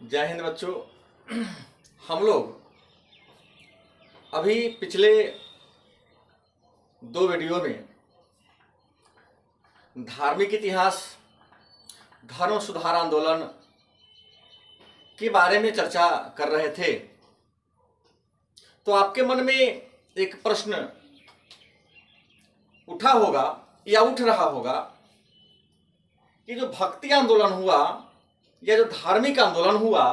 जय हिंद बच्चों। हम लोग अभी पिछले दो वीडियो में धार्मिक इतिहास, धर्म सुधार आंदोलन के बारे में चर्चा कर रहे थे। तो आपके मन में एक प्रश्न उठा होगा या उठ रहा होगा कि जो भक्ति आंदोलन हुआ या जो धार्मिक आंदोलन हुआ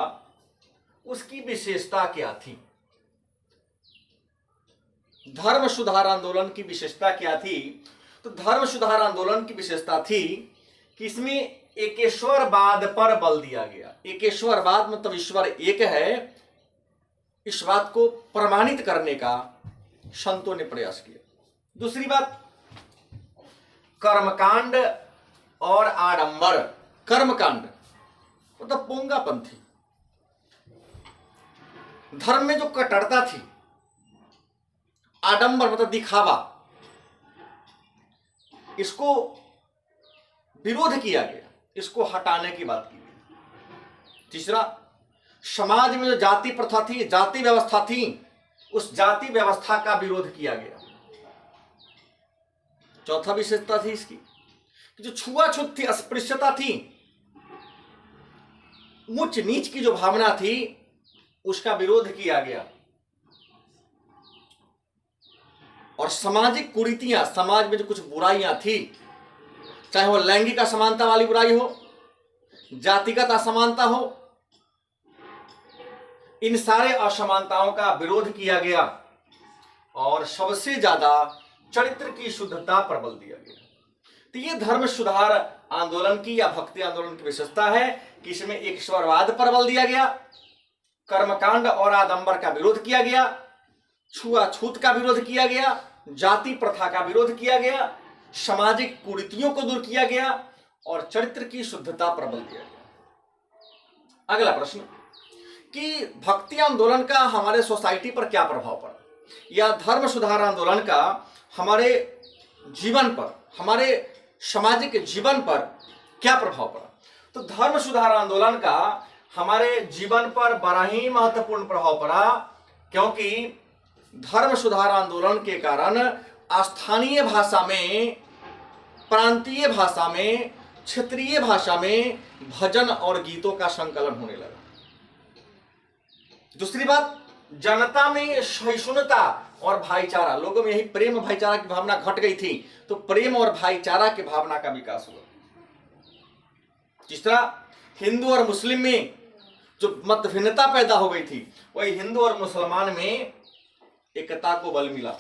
उसकी विशेषता क्या थी। धर्म सुधार आंदोलन की विशेषता क्या थी? तो धर्म सुधार आंदोलन की विशेषता थी कि इसमें एकेश्वरवाद पर बल दिया गया। एकेश्वरवाद मतलब ईश्वर एक है, इस बात को प्रमाणित करने का संतों ने प्रयास किया। दूसरी बात, कर्मकांड और आडंबर। कर्मकांड मतलब पोंगापंथी, धर्म में जो कट्टरता थी। आडंबर मतलब दिखावा, इसको विरोध किया गया, इसको हटाने की बात की गई। तीसरा, समाज में जो जाति प्रथा थी, जाति व्यवस्था थी, उस जाति व्यवस्था का विरोध किया गया। चौथा विशेषता थी इसकी कि जो छुआछूत थी, अस्पृश्यता थी, उच्च नीच की जो भावना थी, उसका विरोध किया गया। और सामाजिक कुरीतियां, समाज में जो कुछ बुराइयां थी, चाहे वो लैंगिक असमानता वाली बुराई हो, जातिगत असमानता हो, इन सारे असमानताओं का विरोध किया गया। और सबसे ज्यादा चरित्र की शुद्धता पर बल दिया गया। तो ये धर्म सुधार आंदोलन की या भक्ति आंदोलन की विशेषता है कि इसमें ईश्वरवाद पर बल दिया गया, कर्मकांड और आडंबर का विरोध किया गया, छुआछूत का विरोध किया गया, जाति प्रथा का विरोध किया गया, सामाजिक कुरीतियों को दूर किया गया और चरित्र की शुद्धता पर बल दिया गया। अगला प्रश्न कि भक्ति आंदोलन का हमारे सोसाइटी पर क्या प्रभाव पड़ा या धर्म सुधार आंदोलन का हमारे जीवन पर, हमारे सामाजिक जीवन पर क्या प्रभाव पड़ा। तो धर्म सुधार आंदोलन का हमारे जीवन पर बड़ा ही महत्वपूर्ण प्रभाव पड़ा, क्योंकि धर्म सुधार आंदोलन के कारण स्थानीय भाषा में, प्रांतीय भाषा में, क्षेत्रीय भाषा में भजन और गीतों का संकलन होने लगा। दूसरी बात, जनता में सहिष्णुता और भाईचारा, लोगों में यही प्रेम भाईचारा की भावना घट गई थी, तो प्रेम और भाईचारा की भावना का विकास हुआ। तीसरा, हिंदू और मुस्लिम में जो मतभिन्नता पैदा हो गई थी, वही हिंदू और मुसलमान में एकता को बल मिला।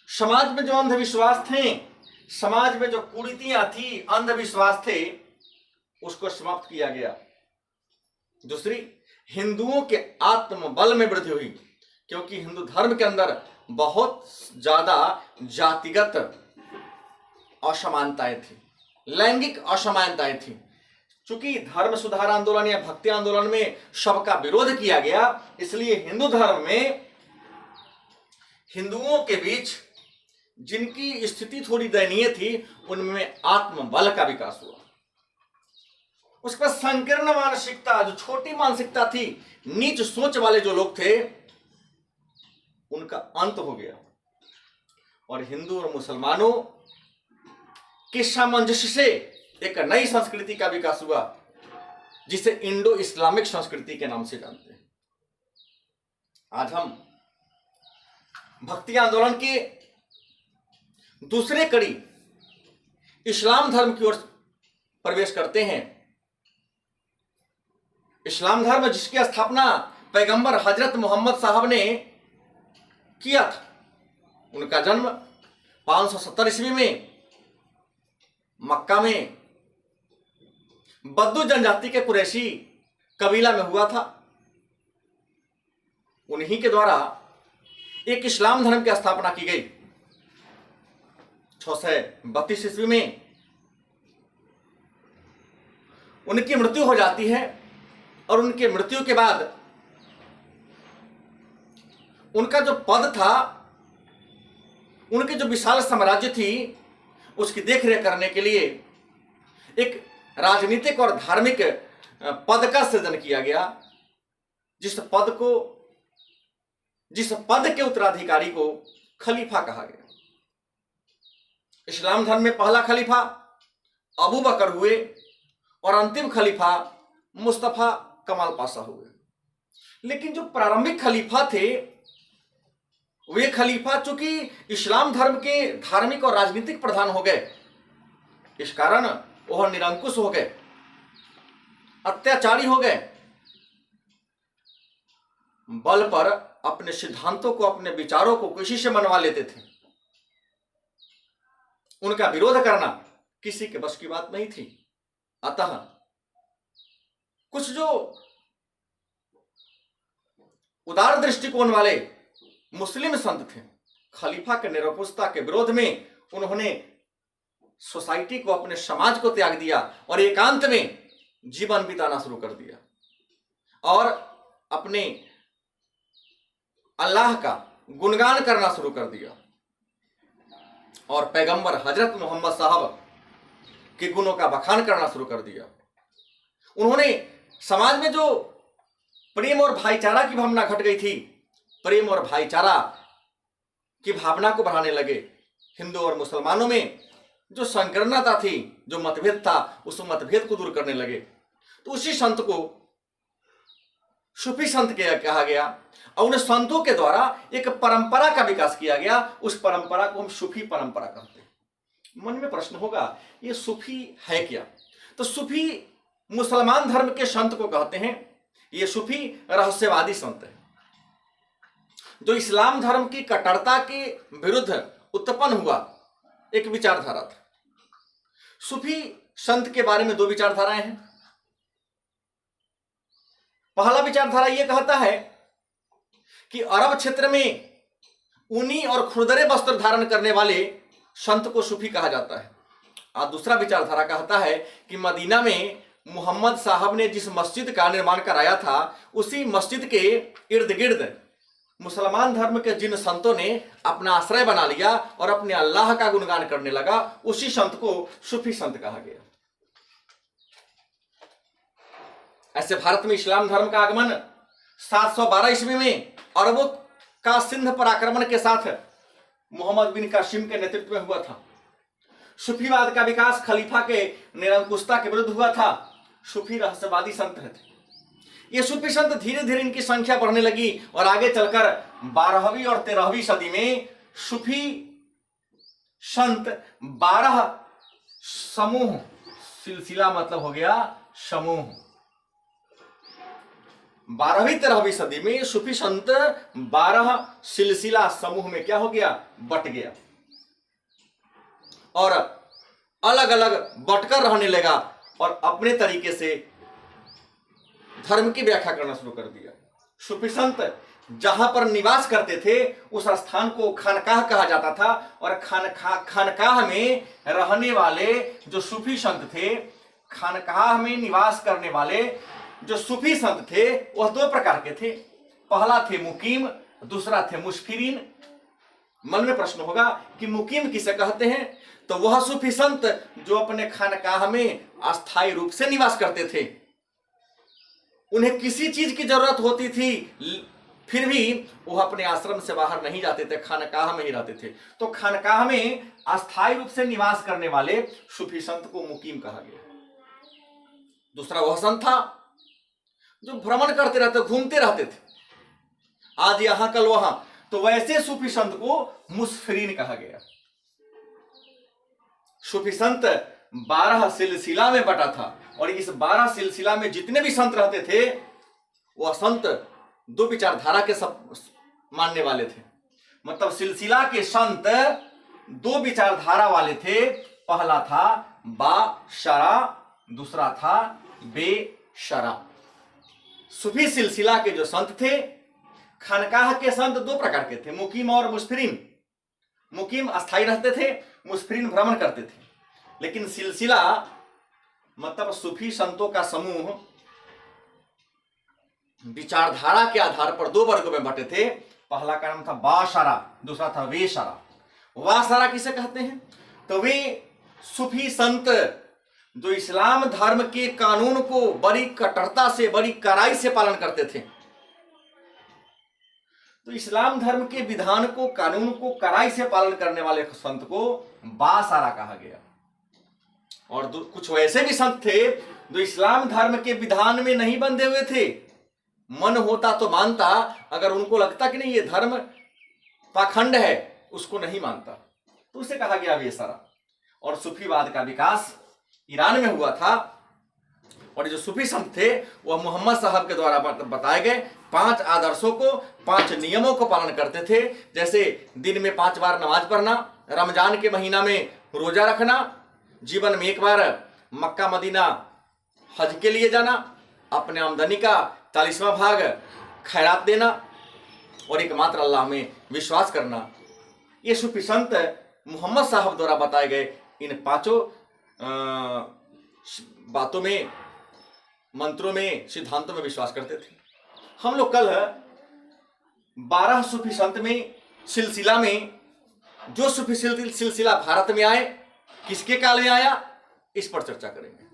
समाज में जो अंधविश्वास थे, समाज में जो कुरीतियां थी, अंधविश्वास थे, उसको समाप्त किया गया। दूसरी, हिंदुओं के आत्मबल में वृद्धि हुई, क्योंकि हिंदू धर्म के अंदर बहुत ज्यादा जातिगत असमानताएं थी, लैंगिक असमानताएं थी। चूंकि धर्म सुधार आंदोलन या भक्ति आंदोलन में सबका विरोध किया गया, इसलिए हिंदू धर्म में हिंदुओं के बीच जिनकी स्थिति थोड़ी दयनीय थी, उनमें आत्मबल का विकास हुआ। उसके बाद संकीर्ण मानसिकता, जो छोटी मानसिकता थी, नीच सोच वाले जो लोग थे, उनका अंत हो गया और हिंदू और मुसलमानों के सामंजस्य से एक नई संस्कृति का विकास हुआ, जिसे इंडो इस्लामिक संस्कृति के नाम से जानते हैं। आज हम भक्ति आंदोलन के दूसरे कड़ी इस्लाम धर्म की ओर प्रवेश करते हैं। इस्लाम धर्म जिसकी स्थापना पैगंबर हजरत मोहम्मद साहब ने किया था, उनका जन्म 570 ईस्वी में मक्का में बद्दू जनजाति के कुरैशी कबीला में हुआ था। उन्हीं के द्वारा एक इस्लाम धर्म की स्थापना की गई। 632 ईस्वी में उनकी मृत्यु हो जाती है और उनके मृत्यु के बाद उनका जो पद था, उनकी जो विशाल साम्राज्य थी, उसकी देखरेख करने के लिए एक राजनीतिक और धार्मिक पद का सृजन किया गया, जिस पद के उत्तराधिकारी को खलीफा कहा गया। इस्लाम धर्म में पहला खलीफा अबू बकर हुए और अंतिम खलीफा मुस्तफा कमाल पाशा हुए। लेकिन जो प्रारंभिक खलीफा थे वे खलीफा चूंकि इस्लाम धर्म के धार्मिक और राजनीतिक प्रधान हो गए, इस कारण वह निरंकुश हो गए, अत्याचारी हो गए, बल पर अपने सिद्धांतों को, अपने विचारों को किसी से मनवा लेते थे। उनका विरोध करना किसी के बस की बात नहीं थी। अतः कुछ जो उदार दृष्टिकोण वाले मुस्लिम संत थे, खलीफा के निरंकुशता के विरोध में उन्होंने सोसाइटी को, अपने समाज को त्याग दिया और एकांत में जीवन बिताना शुरू कर दिया और अपने अल्लाह का गुणगान करना शुरू कर दिया और पैगंबर हजरत मोहम्मद साहब के गुणों का बखान करना शुरू कर दिया। उन्होंने समाज में जो प्रेम और भाईचारा की भावना घट गई थी, प्रेम और भाईचारा की भावना को बढ़ाने लगे। हिंदू और मुसलमानों में जो संकीर्णता थी, जो मतभेद था, उस मतभेद को दूर करने लगे। तो उसी संत को सूफी संत कहा गया और उन संतों के द्वारा एक परंपरा का विकास किया गया। उस परंपरा को हम सूफी परंपरा कहते हैं। मन में प्रश्न होगा, ये सूफी है क्या? तो सूफी मुसलमान धर्म के संत को कहते हैं। ये सूफी रहस्यवादी संत है जो इस्लाम धर्म की कट्टरता के विरुद्ध उत्पन्न हुआ एक विचारधारा था। सूफी संत के बारे में दो विचारधाराएं हैं। पहला विचारधारा यह कहता है कि अरब क्षेत्र में ऊनी और खुरदरे वस्त्र धारण करने वाले संत को सूफी कहा जाता है। और दूसरा विचारधारा कहता है कि मदीना में मोहम्मद साहब ने जिस मस्जिद का निर्माण कराया था, उसी मस्जिद के इर्द गिर्द मुसलमान धर्म के जिन संतों ने अपना आश्रय बना लिया और अपने अल्लाह का गुणगान करने लगा, उसी संत को सूफी संत कहा गया। ऐसे भारत में इस्लाम धर्म का आगमन 712 ईस्वी में अरबों का सिंध पर आक्रमण के साथ मोहम्मद बिन कासिम के नेतृत्व में हुआ था। सूफीवाद का विकास खलीफा के निरंकुशता के विरुद्ध हुआ था। सूफी रहस्यवादी संत थे। ये सूफी संत धीरे धीरे इनकी संख्या बढ़ने लगी और आगे चलकर 12वीं और 13वीं सदी में सूफी संत 12 समूह, सिलसिला मतलब हो गया समूह। 12वीं 13वीं सदी में सूफी संत 12 सिलसिला समूह में क्या हो गया? बट गया और अलग अलग बटकर रहने लगा और अपने तरीके से धर्म की व्याख्या करना शुरू कर दिया। सूफी संत जहां पर निवास करते थे उस स्थान को खानकाह कहा जाता था और खानकाह में रहने वाले जो सूफी संत थे, खानकाह में निवास करने वाले जो सूफी संत थे वह दो प्रकार के थे। पहला थे मुकीम, दूसरा थे मुस्फिरीन। मन में प्रश्न होगा कि मुकीम किसे कहते हैं? तो वह सूफी संत जो अपने खानकाह में अस्थायी रूप से निवास करते थे, उन्हें किसी चीज की जरूरत होती थी फिर भी वह अपने आश्रम से बाहर नहीं जाते थे, खानकाह में ही रहते थे। तो खानकाह में अस्थायी रूप से निवास करने वाले सूफी संत को मुकीम कहा गया। दूसरा वह संत था जो भ्रमण करते रहते, घूमते रहते थे, आज यहां कल वहां। तो वैसे सूफी संत को मुस्फिरीन कहा गया। सूफी संत 12 सिलसिला में बटा था और इस 12 सिलसिला में जितने भी संत रहते थे वह संत दो विचारधारा के सब मानने वाले थे। मतलब सिलसिला के संत दो विचारधारा वाले थे। पहला था बाशरा, दूसरा था बेशरा। सूफी सिलसिला के जो संत थे, खानकाह के संत दो प्रकार के थे, मुकीम और मुस्फिरीन। मुकीम अस्थायी रहते थे, मुस्फिरीन भ्रमण करते थे। लेकिन सिलसिला मतलब सूफी संतों का समूह विचारधारा के आधार पर दो वर्गों में बटे थे। पहला का नाम था बाशरा, दूसरा था वेशरा। वाशरा किसे कहते हैं? तो वे सूफी संत जो इस्लाम धर्म के कानून को बड़ी कट्टरता से, बड़ी कड़ाई से पालन करते थे। तो इस्लाम धर्म के विधान को, कानून को कड़ाई से पालन करने वाले संत को बासारा कहा गया। और कुछ वैसे भी संत थे जो इस्लाम धर्म के विधान में नहीं बंधे हुए थे, मन होता तो मानता, अगर उनको लगता कि नहीं ये धर्म पाखंड है, उसको नहीं मानता, तो उसे कहा गया बेसारा। और सूफीवाद का विकास ईरान में हुआ था। और जो सूफी संत थे वह मोहम्मद साहब के द्वारा बताए गए 5 आदर्शों को, 5 नियमों को पालन करते थे। जैसे दिन में 5 बार नमाज पढ़ना, रमजान के महीना में रोजा रखना, जीवन में 1 बार मक्का मदीना हज के लिए जाना, अपने आमदनी का 40वां भाग खैरात देना और एकमात्र अल्लाह में विश्वास करना। ये सूफी संत मोहम्मद साहब द्वारा बताए गए इन 5 बातों में, मंत्रों में, सिद्धांतों में विश्वास करते थे। हम लोग कल 12 सूफी संत में सिलसिला में, जो सूफी सिलसिला भारत में आए, किसके काल में आया, इस पर चर्चा करेंगे।